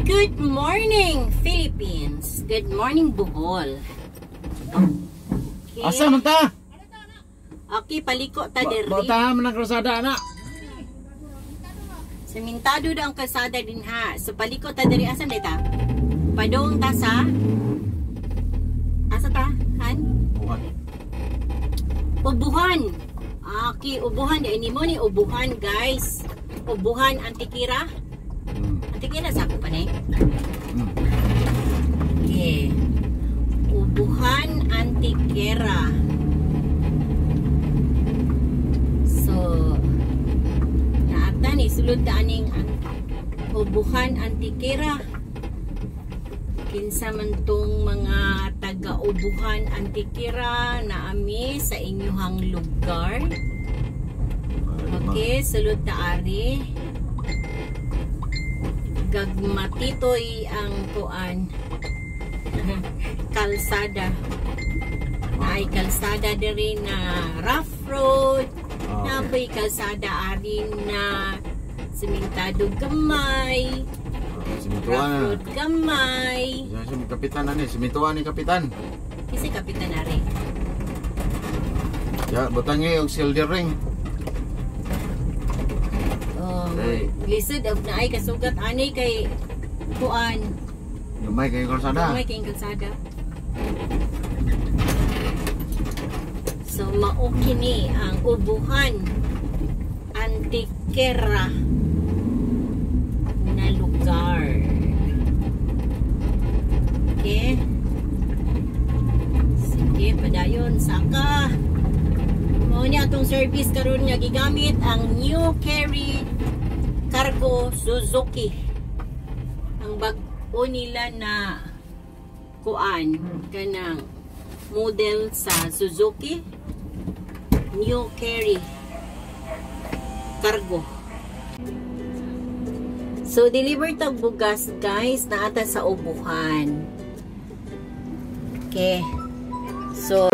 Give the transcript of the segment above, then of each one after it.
Good morning, Philippines. Good morning, Bohol. Okay. Asa man ta? Okay, paliko ta diri. Bota man ang krusada na. Semintado daw ang kalsada din ha. So paliko ta diri, asan dita? Padong ta sa asa ta? Han? Buhat. Ubuhan. Okay, Ubuhan. Ini mo ni Ubuhan, guys. Ubuhan Antikira. Antikira sa ako pa na Okay. Ubuhan Antikira. So, naata ni sulod ta aning Ubuhan Antikira. Kinsa man tong mga taga-Ubuhan Antikira na ami sa inyuhang lugar. Okay, sulod ta ari. Gagmatitoy ang kuan kalsada. Ay kalsada diri na rough road. Napoy kalsada ari na sementado gamay. Simintuan na. Road gamay. Si kapitan na ni, simintuan ni kapitan. Kasi kapitan ari. Ya, butangi og silver ring. Lisod of na ay kasugat ani kay kuan. Gamay kay kalsada. Gamay kay kalsada. So mao kini ang Ubuhan Antikira na lugar. Okay. Sige, padayon saka. Mao ni atong service karon nga gigamit ang New Carry Cargo Suzuki. Ang bag-o nila na kuan kanang model sa Suzuki New Carry Cargo. So deliver tag bugas guys na ata sa Ubuhan. Okay. So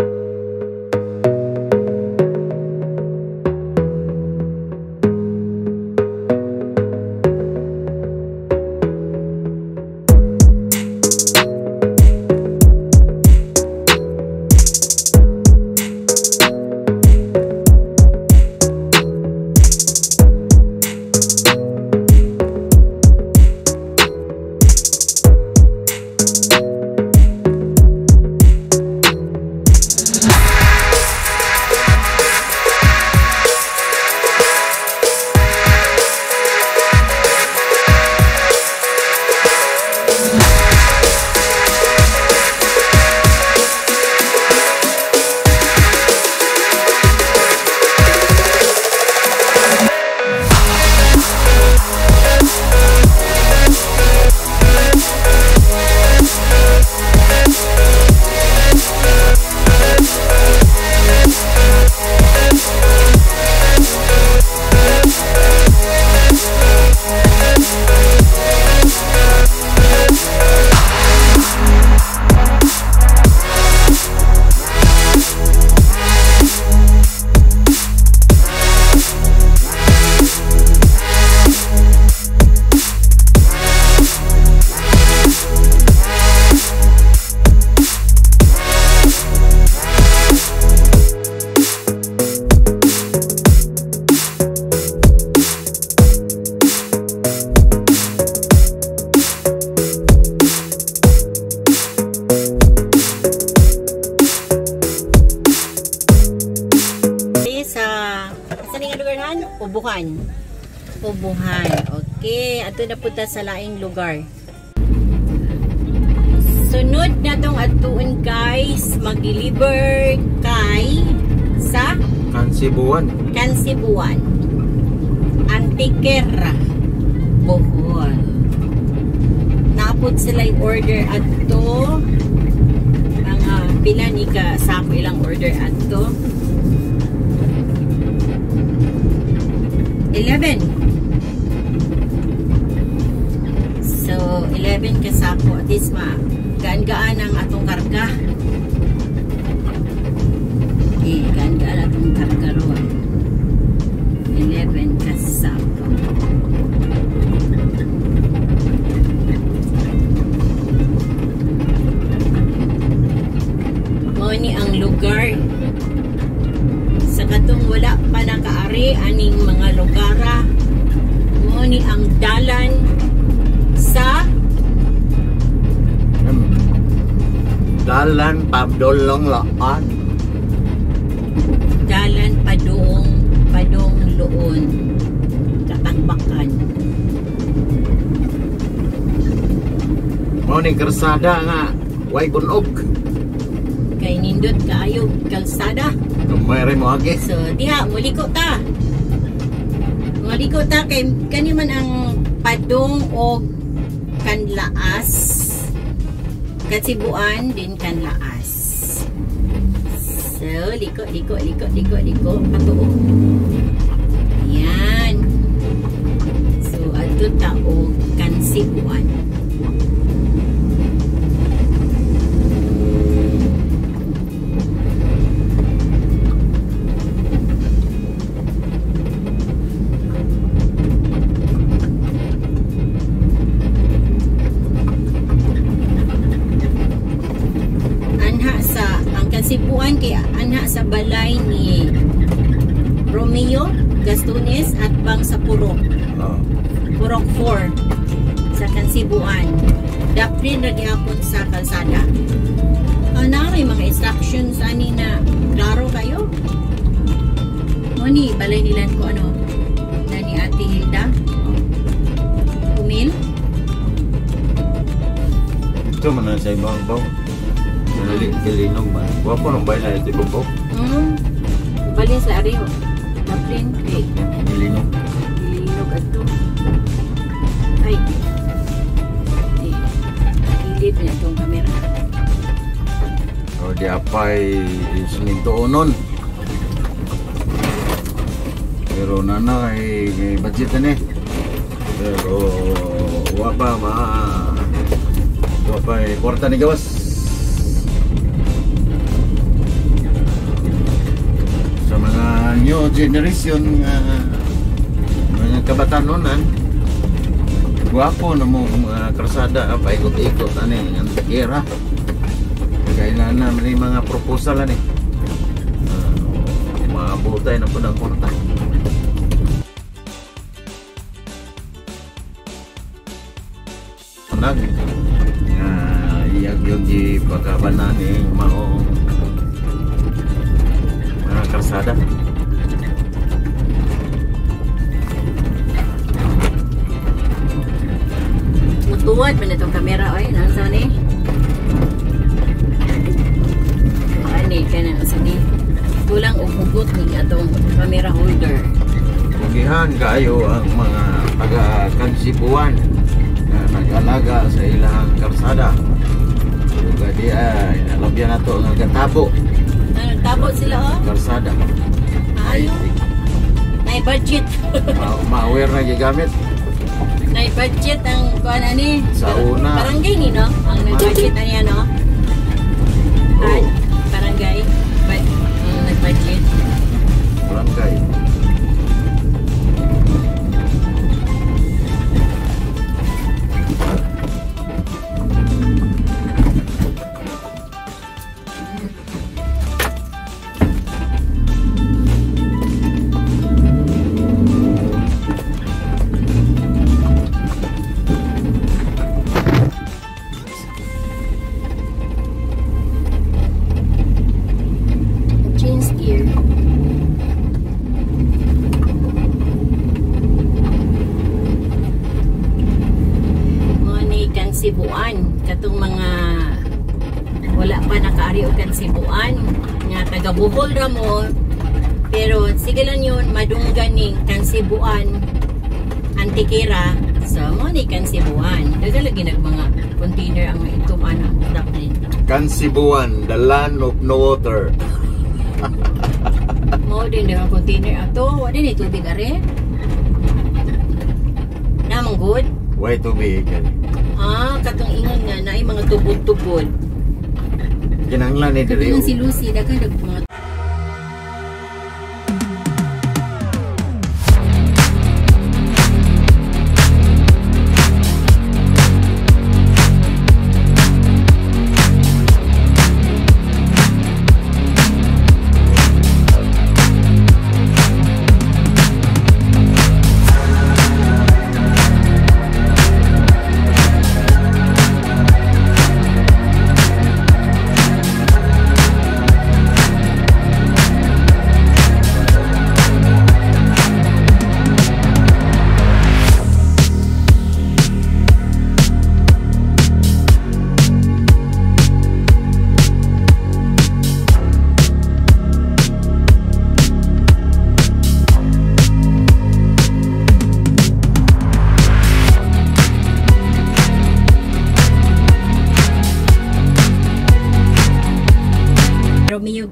Ubuhan. Ubuhan. Okay. Ato na punta sa laing lugar. Sunod na tong atuon guys. Mag-deliver kay sa Kansibuan. Kansibuan. Antikira. Bohol. Napod sila order ato. Mga pila ni ka sa ilang order ato. 11. So, 11 kasako. At least gaan-gaan ang atong karga. Okay, gaan-gaan atong karga ron. 11 kasako. Abdul Longlaan. Dalan Padong Loon. Katagbakan. Mo ning karsada nga way bunog. Kay nindot kaayo kalsada. Gamay rin mo agi. So diha muliko ta. Muliko ta kay kani man ang Padong o Kanlaas. Kasibuan din Kanlaas. So liko patuo. Yan. So adto ta og Kansibuan. Sibuan kay anha sa balay ni Romeo Gastones at bang sa Purok. Purok 4 sa Kansibuan. Daprin na gihapon sa kalsada. Na may mga instructions ani na klaro kayo. Ni balay nila ko ano na ni Ate Hilda. Kumil. Ito man na sa ibang baw. Kilinog ba? Wapo nang bay na ito bubok. Balin sa Ario. Daprin kay Kilinog. Kilinog ato. Ay. Ilid na itong kamera. O di apay siminto unon. Pero nana ay budget na pero wapa ay kwarta ni gawas. Sa mga new generation mga kabatanunan guwapo na mo karsada paikot-ikot ani ang takira kailan na may mga proposal ani maabutay na po ng kwarta. Nag iyag yung di pagkabanan ni maong mga karsada. Mutuwad man itong kamera oy nasa ni. Ani kana sa ni. Kulang og hugot ni atong camera holder. Pugihan kayo ang mga taga Kansibuan na nag-alaga sa ilang karsada. Juga dia nalabyan nato nga gatabo. Tabo sila oh. Karsada. Ayo. Nay budget. Ma-aware na gigamit. Nay budget ang kuan ani. Sa una. Barangay ni no. Ang nag-budget ani ano. Oh. Barangay. Nag-budget. Barangay. Sibuan katong mga wala pa nakaari og Kansibuan nga taga Bohol ra mo pero sige lang yun madunggan ning Kansibuan Antikera so mo ni Kansibuan daga lagi nag mga container ang ituman ang Daprin. Kansibuan, the land of no water. Mo din daga container ato wa din tubig are namang good Way tubig. Katong ingon nga na ay mga tubod-tubod. Kinanglan ni diri. Si Lucy dagan mga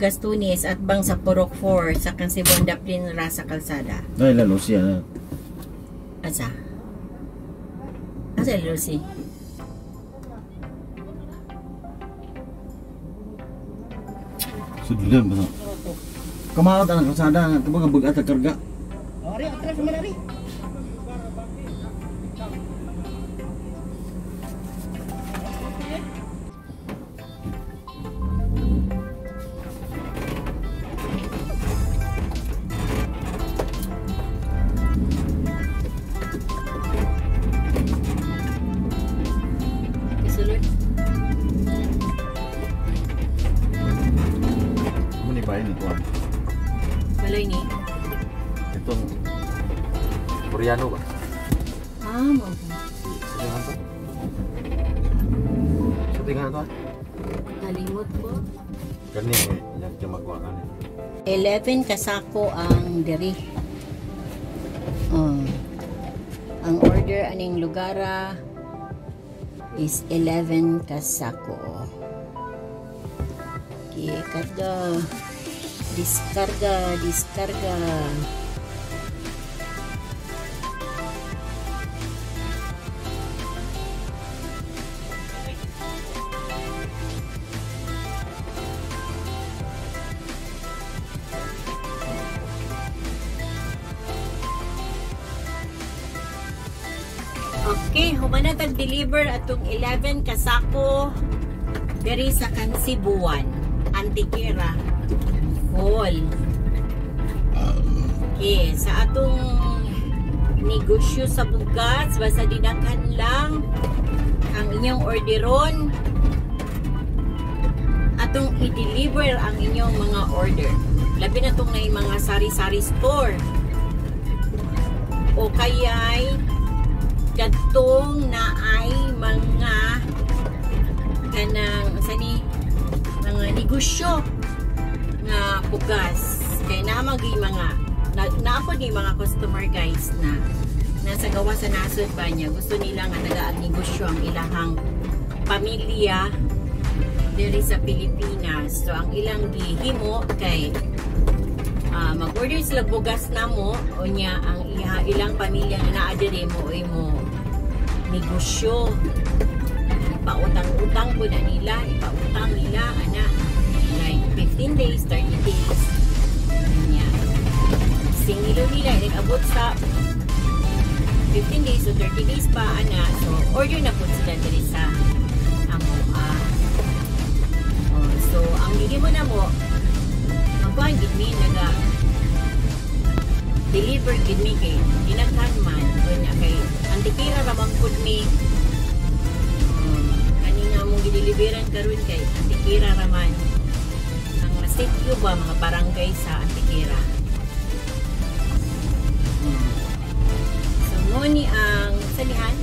Gastones at bang sa Purok 4 sa Kansibuan Daplin ra sa kalsada. Ay, lalo siya. Asa Lucy? Sudah ba? Kamao ta ng kalsada nga tubag ang bugat karga. Ari, atras man ari. Isulod. Muni ba ini tuan? Balay ni. Itong Koreano ba? Mo. Satingan to. Satingan to. Nalimot ko. Kani yang magwa kani. 11 kasako ang diri. Ang order aning lugara is 11 kasako. Okay, karga. Diskarga. Okay, humana tag-deliver atong 11 kasako diri sa Kansibuan, Antiquera Hall. Okay, sa atong negosyo sa bugas, basta dinakan lang ang inyong orderon, atong i-deliver ang inyong mga order. Labi na itong na mga sari-sari store o kaya'y kadtong na ay mga kanang mga negosyo nga bugas kay namagi mga naapod ni mga customer guys na nasa gawa sa nasod ba niya gusto nila nga nagaag-negosyo ang ilahang pamilya diri sa Pilipinas. So ang ilang gihimo kay mag-order sila bugas na mo o niya ang ilang pamilya na naadiri mo o mo negosyo. Ipautang-utang po na nila, ipautang nila like 15 days, 30 days. Ganyan. Singilo nila, abot sa 15 days o 30 days pa, so order na po sila diri sa so ang hihimo na mo magkuhan gid mi deliver gid mi kay dinaghan man unya kay Antiquera ra bang pud mi kani nga mong gideliveran karon kay Antiquera ra man ang sitio ba mga barangay sa Antiquera. So mo ni ang sanihan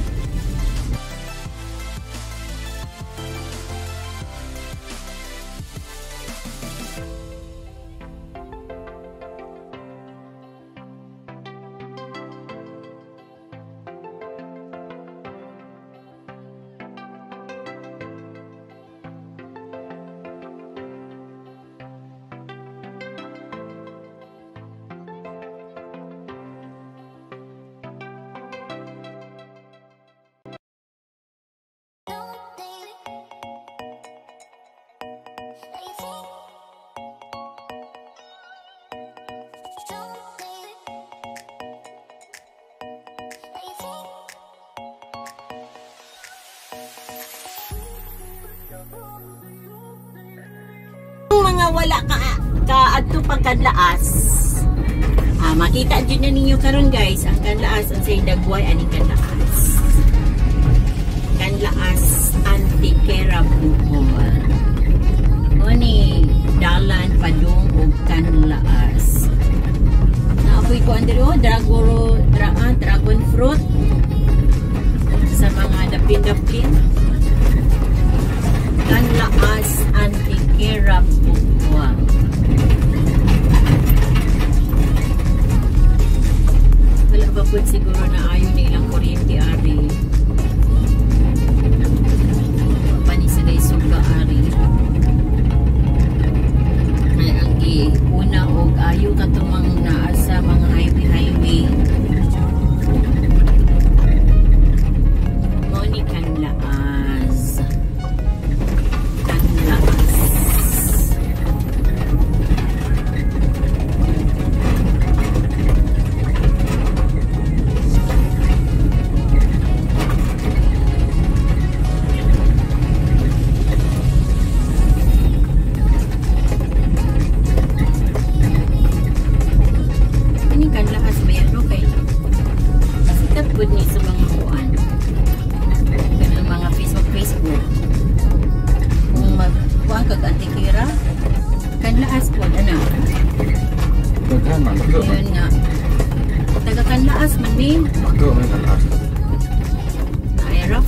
mga wala ka adto pagkadlaas. Makita jud na ninyo karon guys ang kanlaas ang say dagway ani kanlaas. Kanlaas Antiquera Bohol. Oni dalan padung og kanlaas. Naapoy ko andiro dragon fruit sa mga dapin-dapin. Kanlaas Antiquera Bohol. Wala pa po siguro na ayaw nilang kuryente ari. Pani sila isuga ari.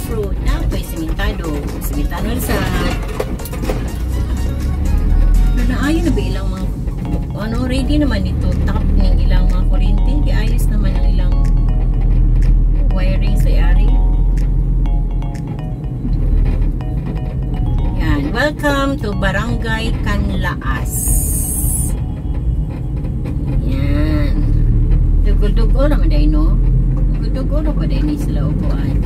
fruit. Napay simentado. Simentado sa naayon na ba ilang mga ready naman ito. Tap ng ilang mga kuryente. Ayos naman ang ilang wiring sa yari. Yan. Welcome to Barangay Canlaas. Yan. Dugo-dugo naman dahil, no? Dugo-dugo na pa dahil sila upuan.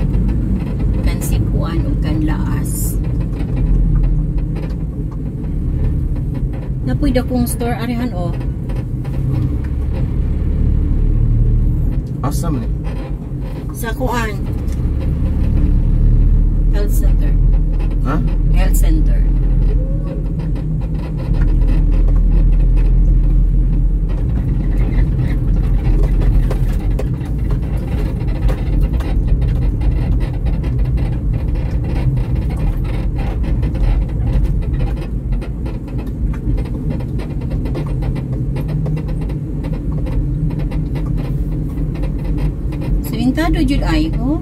Kansipuan o Canlaas. Napoy da kong store arihan, oh. Asam ni? Sa kuan. Health center. Ha? Health center. Simentado jud ay, oh.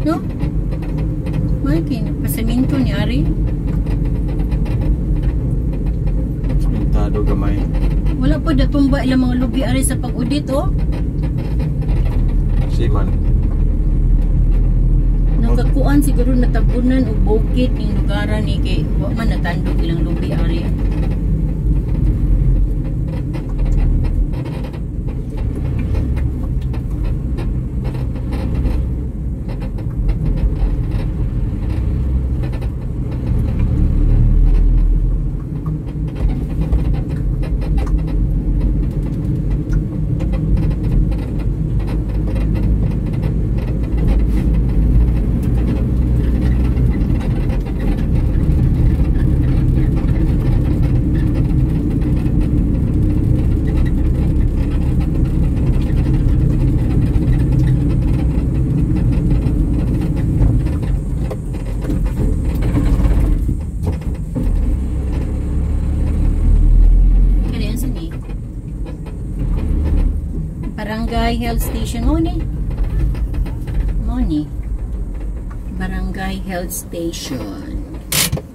No? Makin pasaminto ni Ari. Simentado gamay. Wala pa datumba ilang mga lubi Ari sa pag-audit, oh. Siman. Nakakuan siguro natabunan o bukid ng lugaran ni kay wa man natandog ilang lubi Ari. Barangay Health Station mo ni. Barangay Health Station.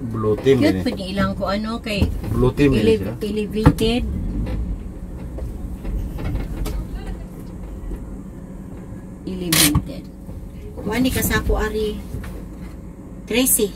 Blue team Cute ini. pa ni ilang ko ano kay Blue team ini sila. elevated. Elevated. Wani kasapo Ari. Tracy.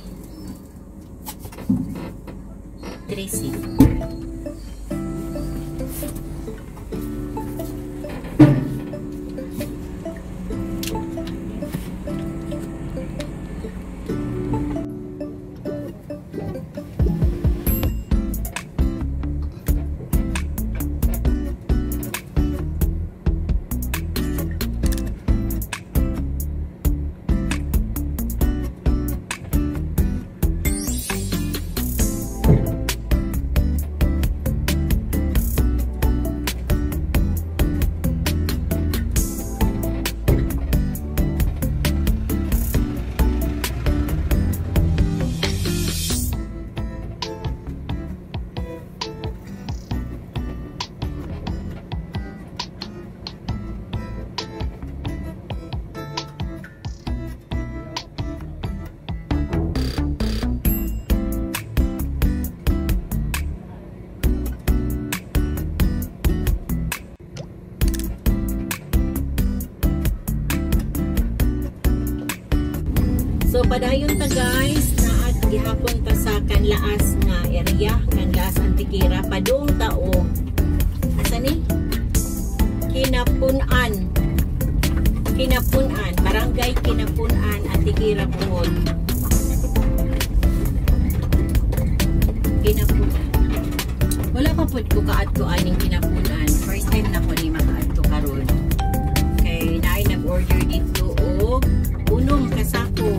So padayon ta guys, naad gihapon ta sa Canlaas nga area, Canlaas Antiquera padung tao. Asa ni? Kinapunan, Barangay Kinapunan, Antiquera Puhon. Kinapunan. Wala pa pud ko kaadto aning Kinapunan. First time na ko ni makaadto karon. Kay naay nag-order dito og unong kasako.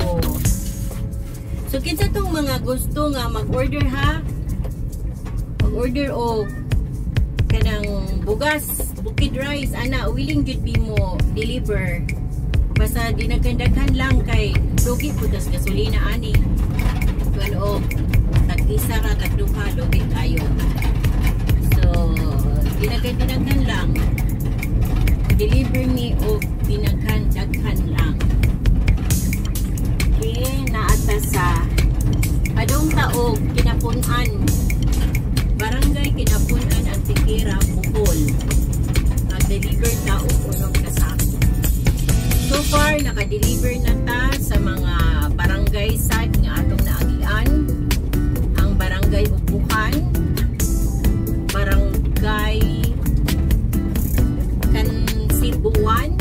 So kinsa tong mga gusto nga mag-order ha? Mag-order og kanang bugas, bukid rice, ana willing jud bi mo deliver. Basta dinagandaghan lang kay lugi pud tas gasolina ani. Kuno tag-isa ra tag-duha lugi kayo. So dinagandaghan lang. Deliver me og dinaghan lang. Okay. sa padong taog Kinapunan, Barangay Kinapunan, Antiquera, Bohol. Nag-deliver ta og unong kasak. So far naka-deliver na ta sa mga barangay sad nga atong naagian. Ang Barangay Upuhan, Barangay Kansibuan,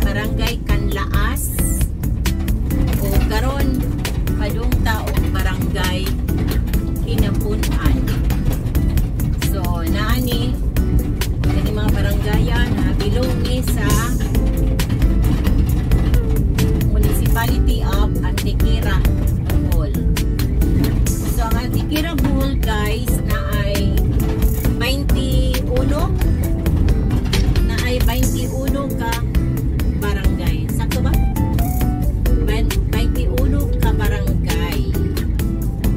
Barangay Kanlaas, o karon padung taong Barangay Kinapunan. So naani kani mga barangayan na bilong ni sa Municipality of Antiquera, Bohol. So ang Antiquera, Bohol guys na ay 21 ka barangay. Sakto ba? 21 ka barangay.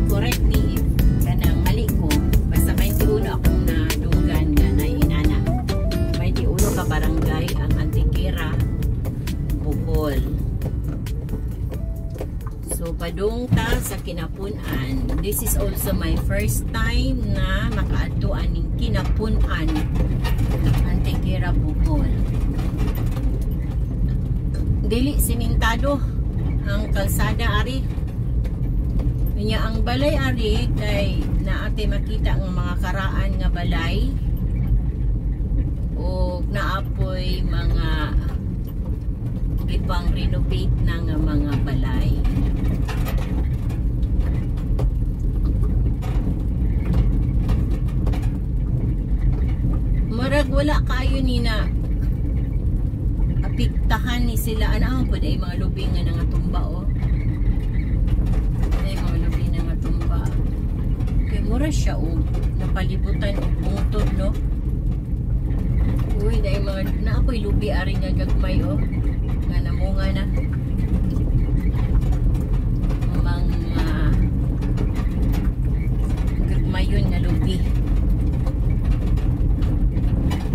Correct me if kanang mali ko. Basta 21 akong nadunggan nga na inana. 21 ka barangay ang Antiquera, Bohol. So padung ta sa Kinapunan. This is also my first time na makaadtuan ning Kinapunan, Antiquera, Bohol. Dili simentado ang kalsada ari. Nya ang balay ari kay naate makita ang mga karaan nga balay o naapoy mga ipang renovate na nga mga balay. Murag wala kayo ni na apiktahan ni sila ana po ay mga lubing nga nangatumba o. Ay mga lubing nga nangatumba. Kay mura siya o napalibutan og bungtod no. Uy dai mga naapoy lubi ari nga gagmay o. Nga namunga na. Mga gagmayon nga lubi.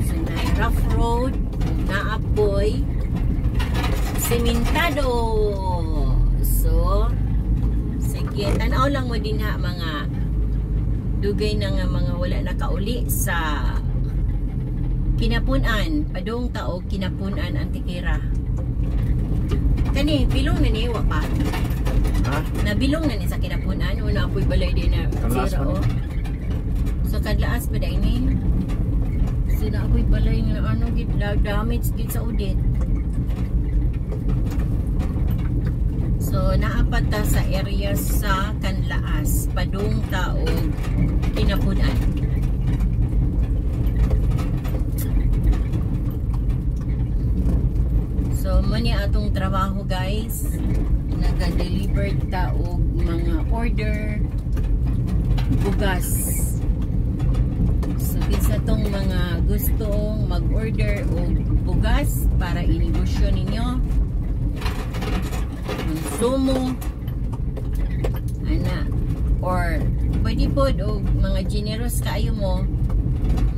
So na rough road, naapoy sementado. So sige, tanaw lang mo din ha mga dugay na nga mga wala nakauli sa Kinapunan, padung taog Kinapunan, Antiquera. Kani bilong na ni wa pa. Ha? Nabilong na ni sa Kinapunan o naapoy balay din na sira o. So kadlaas pa dai ni. So naapoy balay nga ano gid damage gid sa udit. So naapat ta sa area sa Kanlaas, padung taog Kinapunan. So mani atong trabaho guys, naga-deliver ta og mga order bugas. So isa tong mga gustong mag-order og bugas para inegosyo ninyo, konsumo ana, or pwede po og mga generous kaayo mo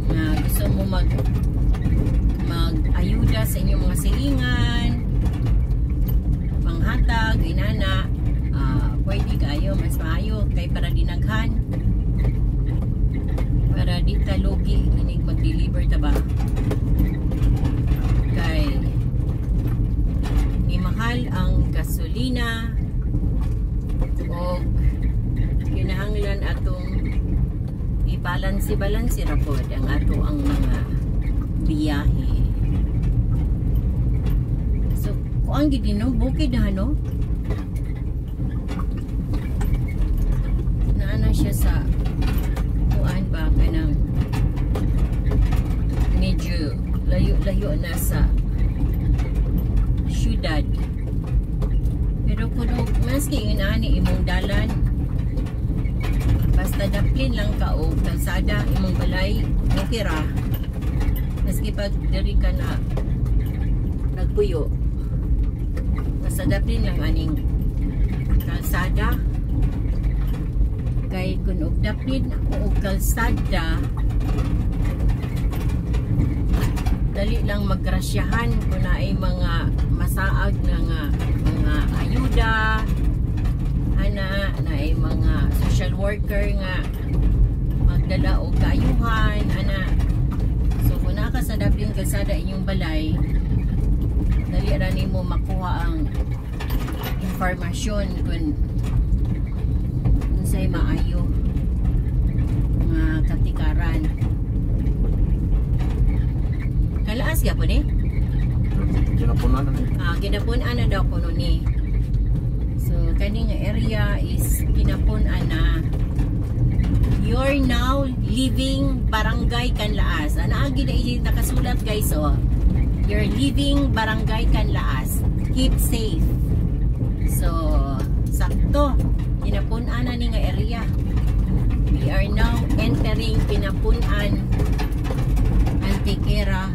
na gusto mo mag-ayuda sa inyong mga silingan, panghatag, inana, pwede kayo, mas maayo kay para dinaghan, para di talugi inig mag-deliver ta ba kay ni mahal ang gasolina o kinahanglan atong i-balance ra pod ang ato ang mga biyahe. So kuang gid no bukid na no naana siya sa kuan ba kanang medyo layo na sa syudad, pero kung maski inaani imong dalan basta daplin lang ka o kalsada imong balay okay ra. Maski pag diri ka na nagpuyo basta daplin lang aning kalsada. Kay kung og daplin o kalsada dali lang magkrasyahan kung na ay mga masaag na nga mga ayuda worker nga magdala og kaayuhan ana. So kung naa ka sa Dublin kalsada inyong balay, dali ra nimo makuha ang informasyon kung unsay maayo nga katikaran. Kalaas gyapon eh. Kinapunan na. Ginapunan na daw kuno ni. So kani nga area is ginapunan na. You're now leaving Barangay Canlaas. Ana agi na nakasulat guys oh. You're leaving Barangay Canlaas. Keep safe. So sakto ginapunan na ni nga area. We are now entering Pinapunan Antiquera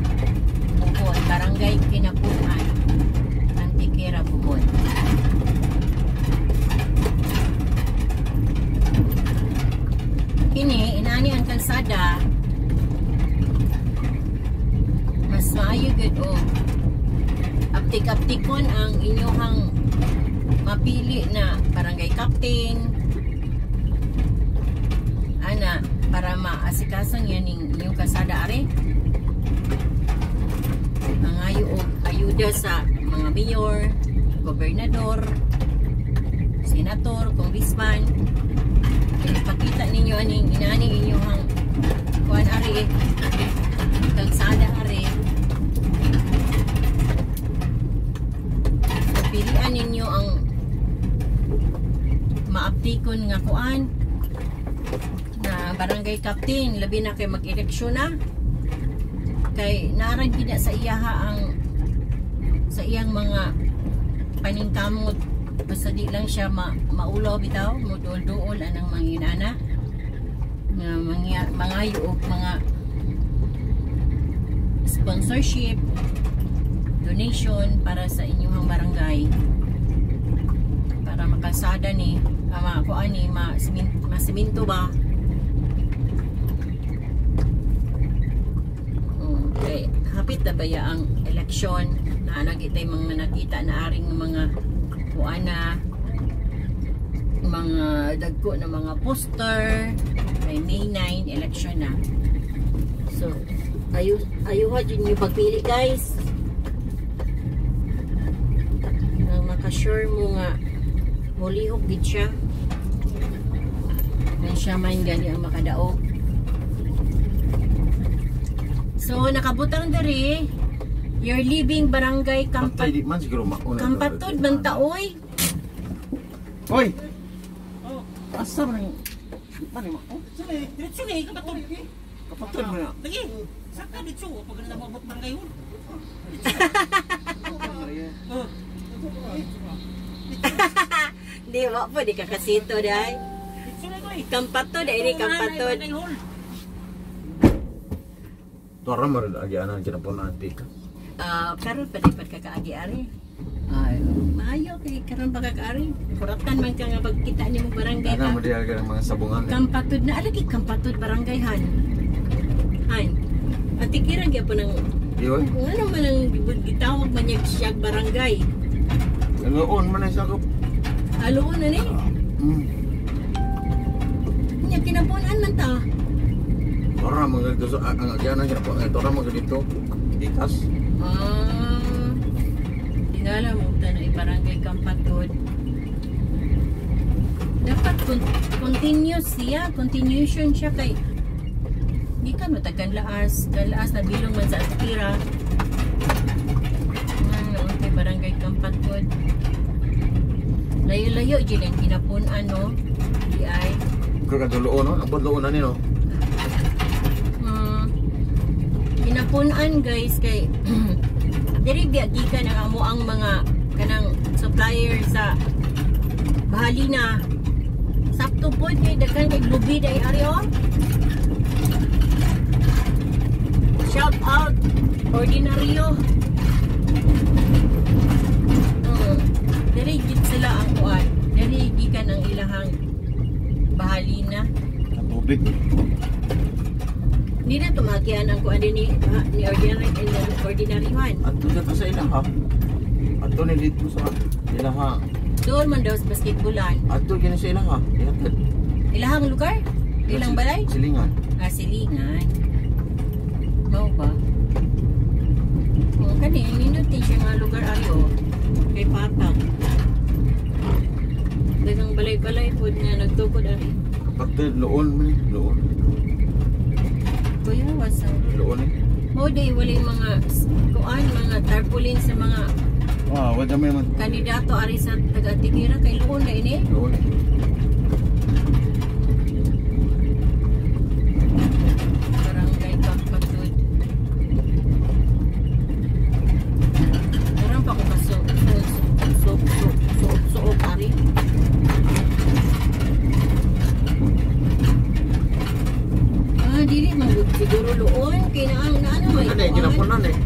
Bukod. Barangay Pinapunan Antiquera Bukod. Kini inani ang kalsada mas maayo gud o aptik-aptikon ang inyong mapili na barangay captain ana para maasikason yan inyong kalsada are. Mangayo og ayuda sa mga mayor, gobernador, senator, congressman. Ipakita ninyo aning inani inyong kuan ari kalsada ari. Pilian ninyo ang maaptikon nga kuan na barangay captain, labi na kay mag-eleksyon na kay naran gid sa iyaha ang sa iyang mga paningkamot. Basta di lang siya maulaw bitaw, muduol-duol anang manginana nga mga yuog, mga sponsorship, donation para sa inyong barangay para makasada ni kuan ni masiminto ba. Okay, hapit na ba ang eleksyon na nagitay mga nakita na aring mga kuana mga dagko na mga poster may May 9 election na. So ayuha dyan yung pagpili guys nang makasure mo nga mulihog gid siya may siya man gani ang makadaog. So nakabutang diri. You're leaving Barangay Kampatod Bantaoy. Hoy. Asa man mani mo? Sige, diretso ni Kampatod. Kapatid mo na. Lagi. Saka diretso pag nabot barangay hon. Di mo po di ka kasito dai. Kampatod dai Kampatod. Tora mo rin agi ana ginapunan antik. Karon pa dapat kakaagi-ari. Ay, maayo kay karon pa kakaari. Kuratan man ka nga pagkita nimo barangay ka. Ana mo diya ang mga sabungan. Kampatod na alagi Kampatod barangay han. Atikiran gyapon ng Iyoy. ano man ang gitawag man niya siyag barangay. Ngaon man ay sakop. Aloon na ni. Nya kinapunan man ta. Tora mo dito sa ang agi ana ginapunan. Tora mo dito. Ikas. Dinala mo tanay barangay Kampatod. Dapat continuous siya, continuation siya kay di ka matagan laas na bilong man sa Atira. Kay barangay Kampatod. Layo-layo dyan ang kinapunan no. Di ay. Kagaduloon no, abot doon na ni no. Kinapunan guys kay diri gikan ang amo ang mga kanang supplier sa Bahalina. Sakto po kay daghan kay lubi day aryo. Shout out Ordinaryo. Diri gid sila ang kuan. Diri gikan ang ilahang Bahalina. Ang tubig. Hindi na tumagian ang kuan din ni Ordinary one. Ato dito sa ilaha. Ato ni dito sa ilaha. Doon man daw sa basketballan. Ato gini sa ilaha. Ihatid. Ilahang lugar? Ilang balay? Silingan. Ah, Silingan. Mau ba? Oh, kani nindot din siya mga lugar ayo. Kay Patang. Dagang balay-balay po nga nagtukod ari. Pagka loon man, loon. Kuya, wasa. Loon eh. Mo day walay mga kuan, mga tarpaulin sa mga Wala may man. kandidato ari sa taga-Tikira kay Luon na ini. Loon eh. Barangay Kapatid. Orang pa ko kaso suot ari. Dili man siguro Luon kay naang naano may. Ano yung ginapunan eh?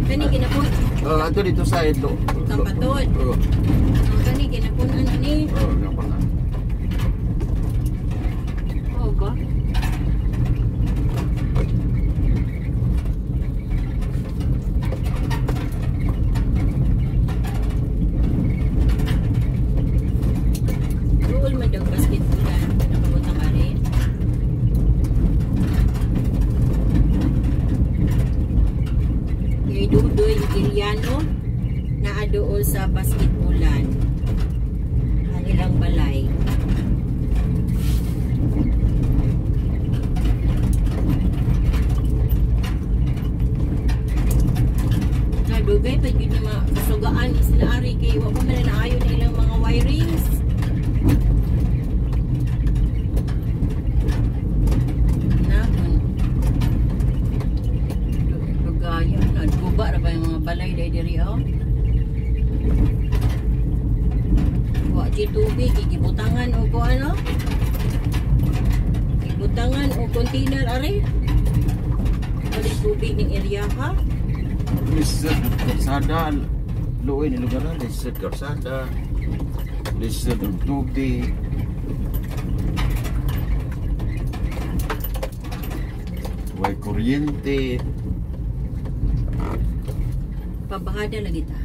Kani kinapun. Ito dito sa ito. Kapatid. Oo. Kani kinapunan ani. Oo, ginapunan. Oh ba? Dool man daw basketballan. Nakabutang ari. Kay Dudoy Iliano na adool sa basketballan. Ang ilang balay. Dugay pa yun yung mga kasugaan sila ari kay wako man na naayon na ilang mga wirings. Nakon. Dugaya na guba ra ba yung mga balay diri oh. Wa di tubig gibutangan o ko ano? Gibutangan o container ari. Wala tubig ning area ha. Lisod Karsada. Loon yung lugar na. Lisod Karsada. Lisod ng tubig. Way kuryente. Pabahada lagi ta.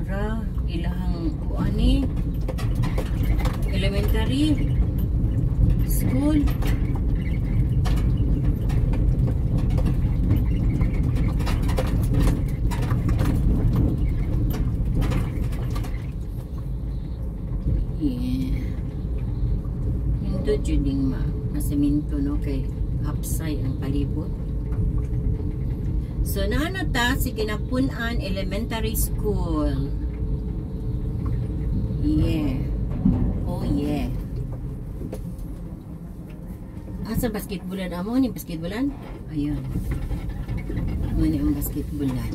Ra ilahang kuani elementary school. Yeah. Hinto juding masaminto no kay upside ang palibot. So nano ta si Kinapunan Elementary School. Yeah. Oh yeah. Asa basketballan amo ni basketballan? Ayun. Ano ni ang basketballan?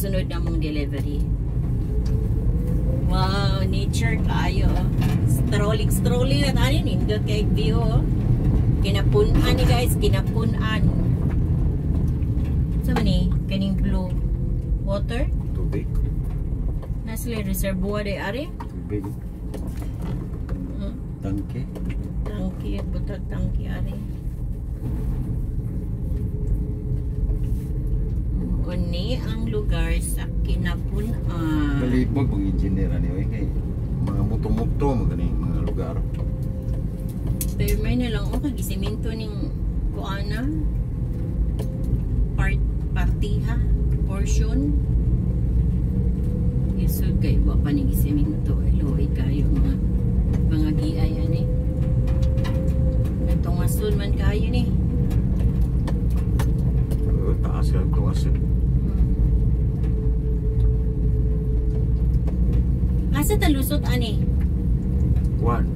sunod na mong delivery. Wow, nature kayo. Strolling na tayo. Nindot kay view. Kinapunan ni guys. Kinapunan. Sa mani? Kaning blue water? Tubig. Nasli reservoir day ari. Tubig. Tangke. Tangki, butag tangki ari. Uni ang lugar sa Kinapunan. Malibog ang engineer anyway kay mga muto-muto mga lugar. Pero may na lang ako gisiminto ning kuana partiha portion. Isod kay wa pa ni gisiminto eloy kayo mga giay ani. Tungason man kayo ni. Taas ka tungason. Asa talusot ani? One.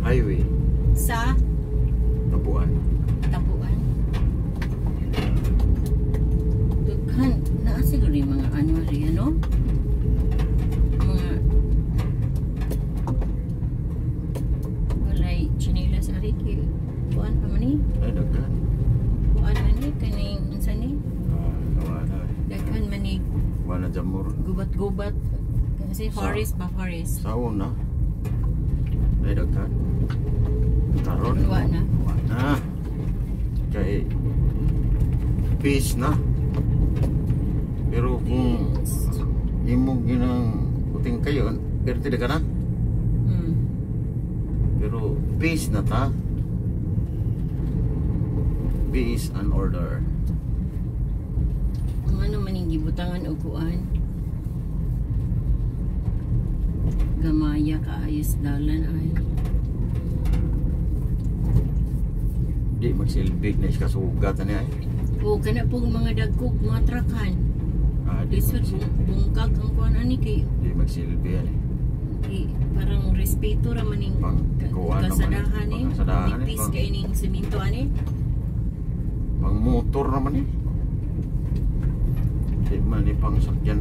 Highway. Sa Tabuan. Tapuan. Dughan naa siguro yung mga ano ri ano? Mga walay chinelas ari kay kuan pa man ni? Ay, daghan. Kuan man ni kaning unsa ni? Wala. Daghan man ni Wala jamur. gubat-gubat kasi forest ba forest? Sawon na. Ay, daghan. Karon. Wa na. Wala. Kay peace na. Pero kung imo ginang puting kayo, pero tidak ka na. Pero peace na ta. Peace and order. Ang ano man yung gibutangan o kuan? Gamaya kaayos dalan ay. Di magsilbig na iskasugat na niya. O kana pong mga dagkog mga trakan. Di Lisod bungkag ang kuan ani kay magsilbi yan eh. parang respeto ra man ning Pang kuan naman. kasadahan eh. Kasadahan eh. Nipis kay ning semento ani. Pang motor naman eh. Di man eh pang sakyan.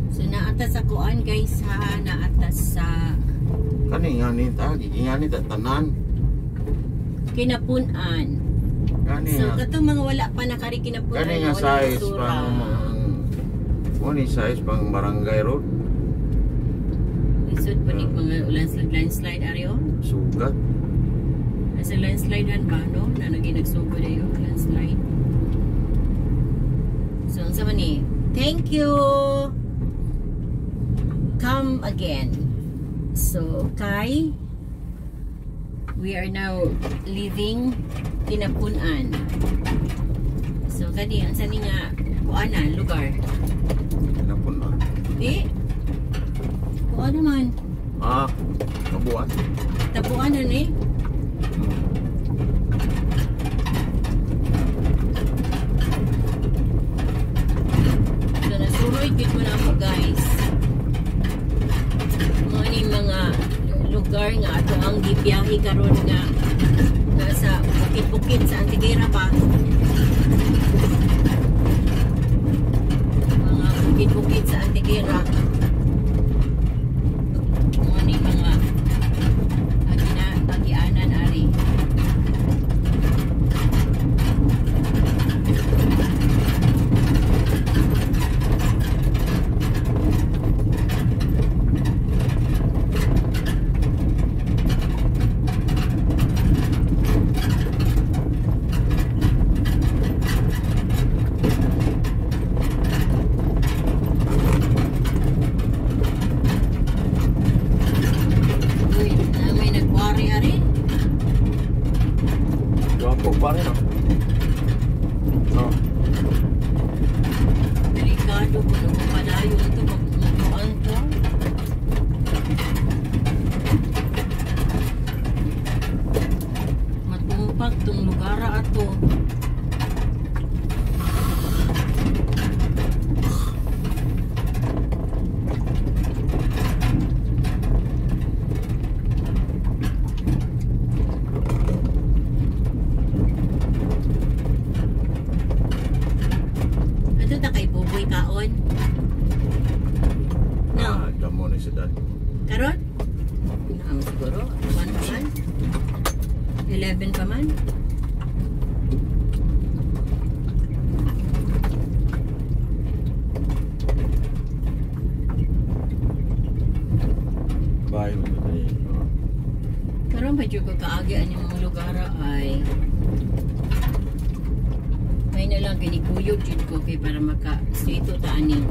So naatas sa kuan guys ha, naatas sa Kani nga ni ta, gigingani ta tanan. Kinapunan. Kani So nga. katong mga wala pa nakari Kinapunan. Kani nga wala size basura. pang size pang barangay road. Lisod pa ning mga landslide aryo. Sugat. Nasa landslidean ba no? Na nagsugod ayo landslide. So unsa man ni? Thank you. Come again. So Kai, we are now leaving Kinapunan. So kani ang sani nga kuanan lugar. Kinapun na. Di. Kuan naman. Kabuan. Tapuanan eh. So nasuroy gid mo na mo guys. Mga lugar nga ato ang gibiyahe karon nga nasa bukid-bukid sa Antigera pa. Mga bukid-bukid sa Antigera. Mga agianan ari. Uy, may nagwari ari. Gwapo pa rin Delikado kung palayo ito magkuhan to. Matumpag tong lugar ato. Ato ta kay buboy kaon. No. Damo na sa dad. Karon? Naam siguro. 1 pa man? 11 pa man? payo sa tayo. Karon medyo ko kaagi ang mga lugar ay may na lang ginikuyog jud ko kay para maka strito ta ani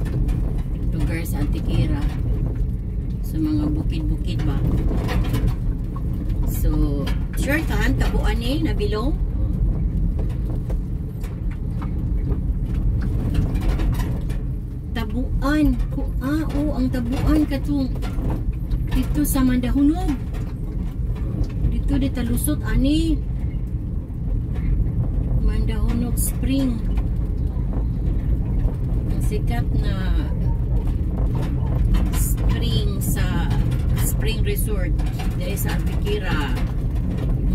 lugar sa Antiquera sa mga bukid-bukid ba. So, sure ka tabuan ni nabilong. Tabuan ko ang tabuan katong dito sa Mandahunog. Dito di talusot ani Mandahunog Spring, ang sikat na spring resort dahil sa Antiquera,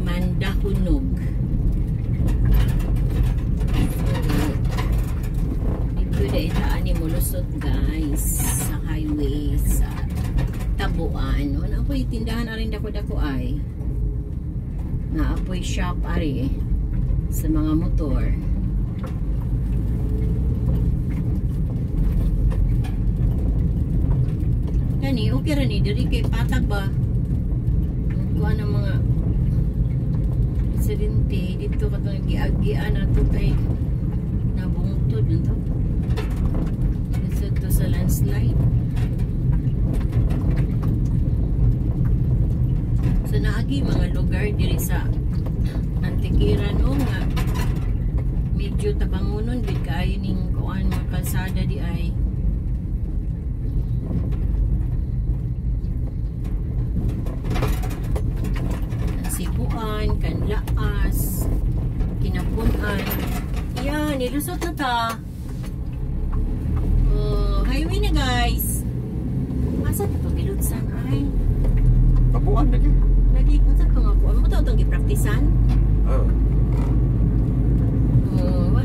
Mandahunog. So, dito dahil taan ni mulusot guys sa highway sa Tabuan. Ano po yung tindahan arin dako-dako ay naapoy shop ari sa mga motor. Kani okay ra ni diri kay patag ba kuha ng mga aksidente dito katong giagian ato kay nabungtod nito to sa landslide. So naagi mga lugar diri sa Antiquera no nga medyo tabangunon gid kaayo ning kuan mga kalsada di ay Sibuan, Kanlaas, Kinapunan. Yan, nilusot na ta. Highway na guys. Asa ito bilutsan ay? Tabuan na dyan. Lagi, asa ito nga po? Ano ito itong gipraktisan? Oo.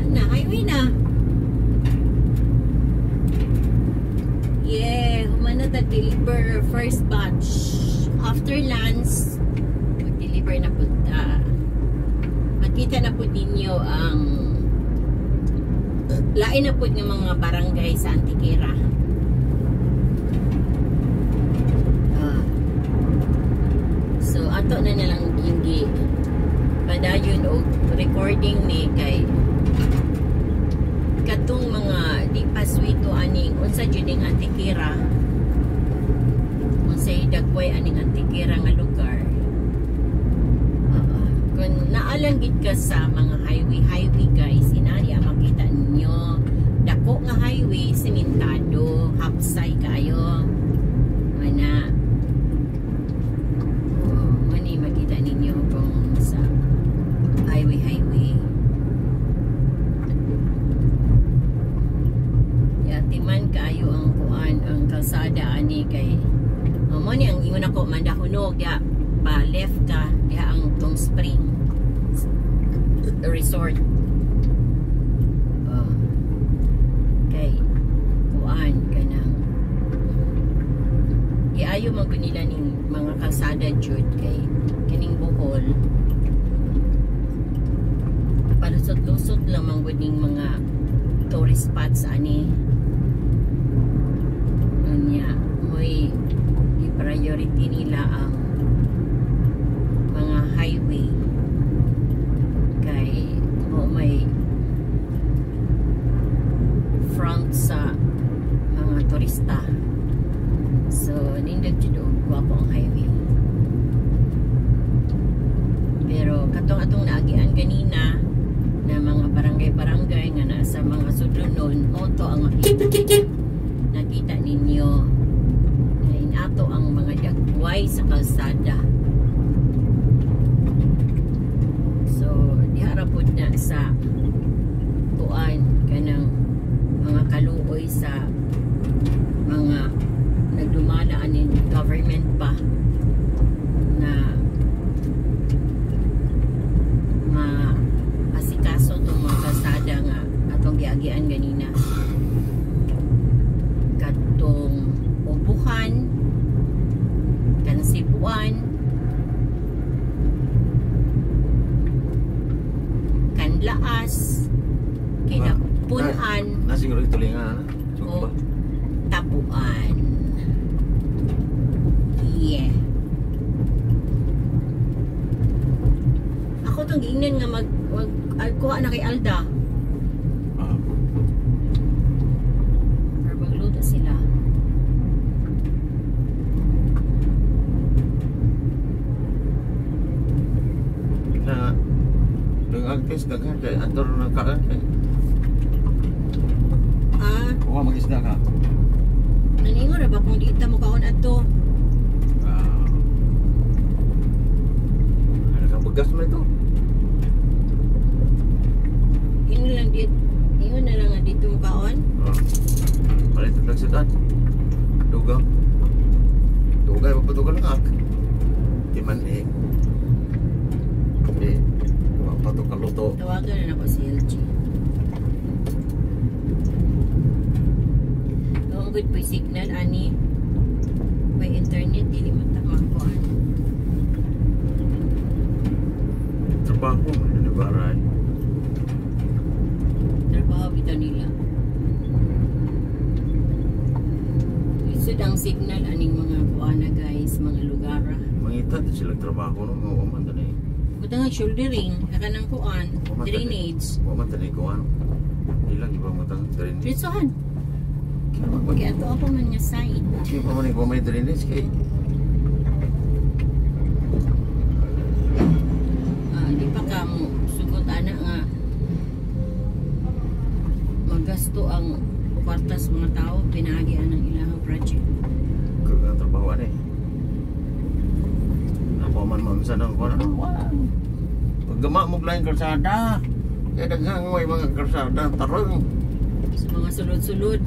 Na, highway na. Yeah, humana deliver first batch. After lunch, mag-deliver na po. Makita na po ninyo ang lain na po ng mga barangay sa Antiquera. So, ato na nalang yung padayon o recording ni kay katong mga di paswito aning unsa jud ning Antiquera, unsay dagway aning Antiquera nga lugar. Kung naalanggit ka sa mga highway guys, inari ang makita ninyo dako nga highway, sementado, hapsay kayo mana mani makita ninyo kung sa highway yatiman kayo ang kuan ang kalsada ani kay mo ni ang ingon ako Mandahunog ya pa left ka diha ang tong spring resort kay kuan kanang iayo man nila ning mga kalsada jud kay kining Bohol palusot-lusot lang man gud ning mga tourist spots ani unya moy i-priority nila ang mga highway kay may front sa mga turista. So nindot jud guwapo ang highway. Pero katong atong naagian kanina na mga barangay nga nasa mga sudlunon moto ang nakita ninyo na inato ang mga dagway sa kalsada. Diharapod na sa tuan kanang mga kaluoy sa mga nagdumalaan in government pa na asikaso itong mga kalsada nga atong giagian ganina katong Ubuhan, Kansibuan, Kanlaas, Kinapunan, Nasing rin tulingan o Tabuan. Yeah. ang giingnan nga kuha na kay Alda. Ah. Or magluto sila. Na dengan kes daghan kay antor nang kaan kay. Ah, Wa mag-isda ka. naningon ra ba kung di ta mo kaon adto? Ah. Ano kang bagas mo ito? Ingon na lang nga dito mo kaon. Ah. Palit ang nagsudan. Dugang. Dugay papatugan lang ak. Di man eh. Eh. Papatok kaluto. Tawagan na ako si LG. Ang good po signal ani. May internet dili man ta makuan. Trabaho mo na nabaray. Trabaho bitaw nila. Isod ang signal aning mga kuana guys, mga lugar. Mangita din sila trabaho no mga uman tanay. Butang ang shouldering, kakanang kuan, drainage. Wa man tanay ko ano. Ilang iba mo tang drainage. Ritsohan. Kaya ato ako man nga side. Di pa man ko may drainage kay. Di pa ka mo sugot ana nga magasto ang kwartas mga tao pinahagian ng ilang project. Kung ang trabaho ani. Ako man mamsa nang ko ano. Paggama mo lain kalsada. Kaya daghang may mga kalsada tarong. Sa mga sulod-sulod,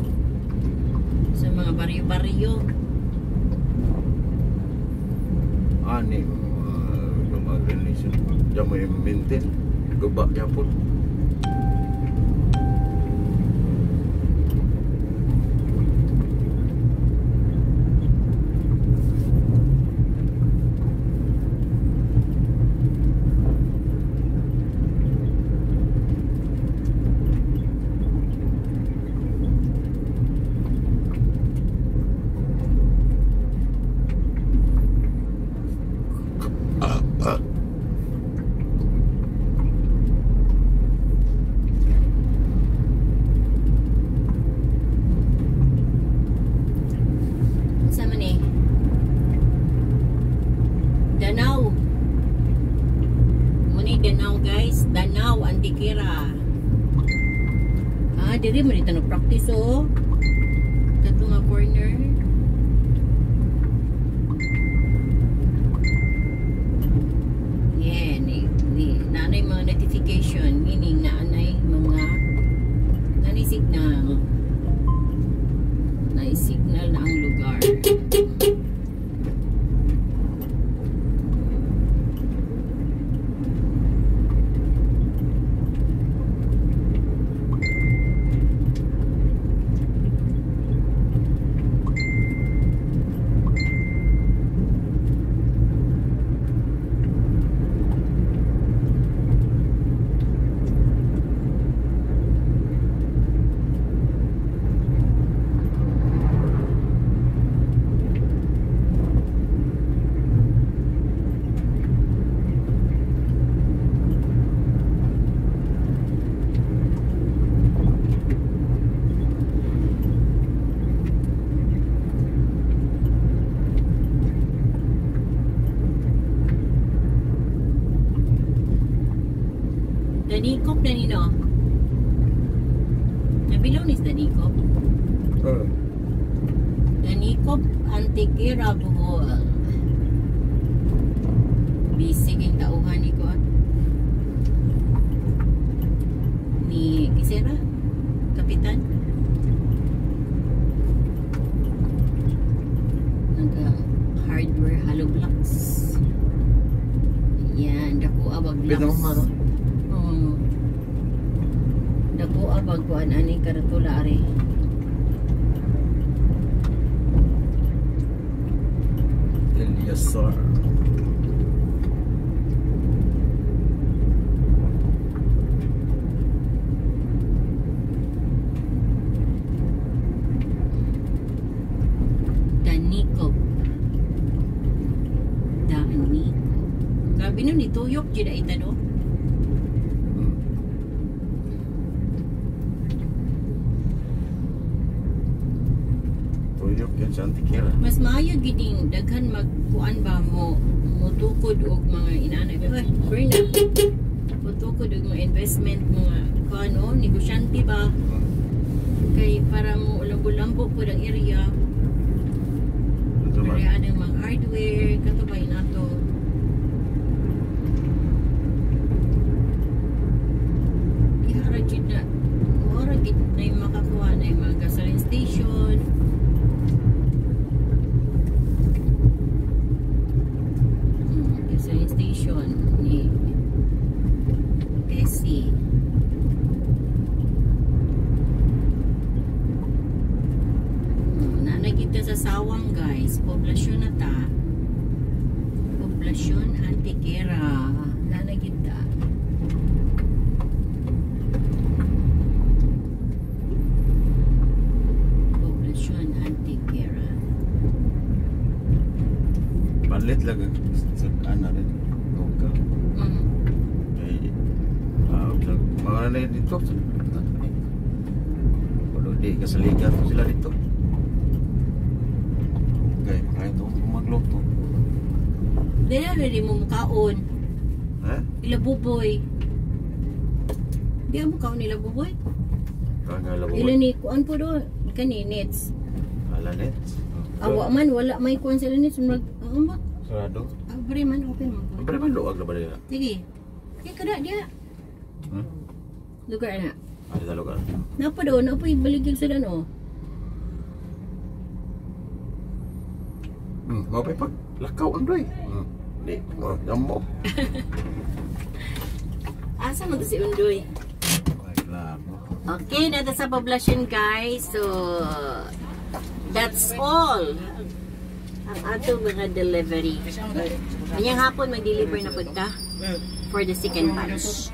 sa mga baryo-baryo. Ani mga drainage. Diyan mo i-maintain. Guba yapon. Sama ni Danau. Muni Danau guys, Danau Antikira. Diri mo dito nag-practice oh. Tatlo nga corner. Yeah, naanay mga notification, meaning naanay mga signal. Signal na ang lugar. Danikop na nino. Nabilaw ni Danikop. Danikop Antikira Bohol. Bisig ang tauhan ni ko. Ni Kisera, Kapitan. Nag-hardware hollow blocks. Yan, dako abag blocks. Dako abag kuan ani karatula ari. Yes sir. Danikop. Grabe nun, ituyok dyan na ita no? Ruyok yan sa Antikera. Mas maayo giding daghan magkuan ba mo mutukod og mga inanay. Ay, Berna. Mutukod og mga investment mga kuano, negosyante ba kay para mo lambo-lambo pud ang area. Ito ba? Kaya ang mga hardware katubay nato. Ihara jud na. Ora gid na yung makakuha na yung mga gasoline station. Gasoline station ni Tessie. Nanagita sa Sawang guys, poblasyon na ta. Poblasyon Antikera. Nanagita. Poblasyon Antikera. Palit lang sa ano rin. Oka. Kay mga na dito. Kalau di kasaligan sila dito. Okay, makaya ito magluto. Dili ready mo mukaon. Ha? Ila buboy. Di mo kaon nila buboy. Kangala mo. Ila ni kuan po do kani nets. Alanet. Awa man wala may kuan sila nets mag ba? Sarado. Abre man open mo. Ang pala man luwag na ba nila? Sige. Kaya kada dia lugar na. Ay, sa lugar. Napa do na po ibaligig sila no. Mau pag lakaw ang doy. Di, mau jambo. Asa man to si Undoy? Ay, lamo. Okay, nata sa poblasyon guys. So that's all. Ang ato mga delivery. Anyang hapon mag-deliver na punta for the second batch.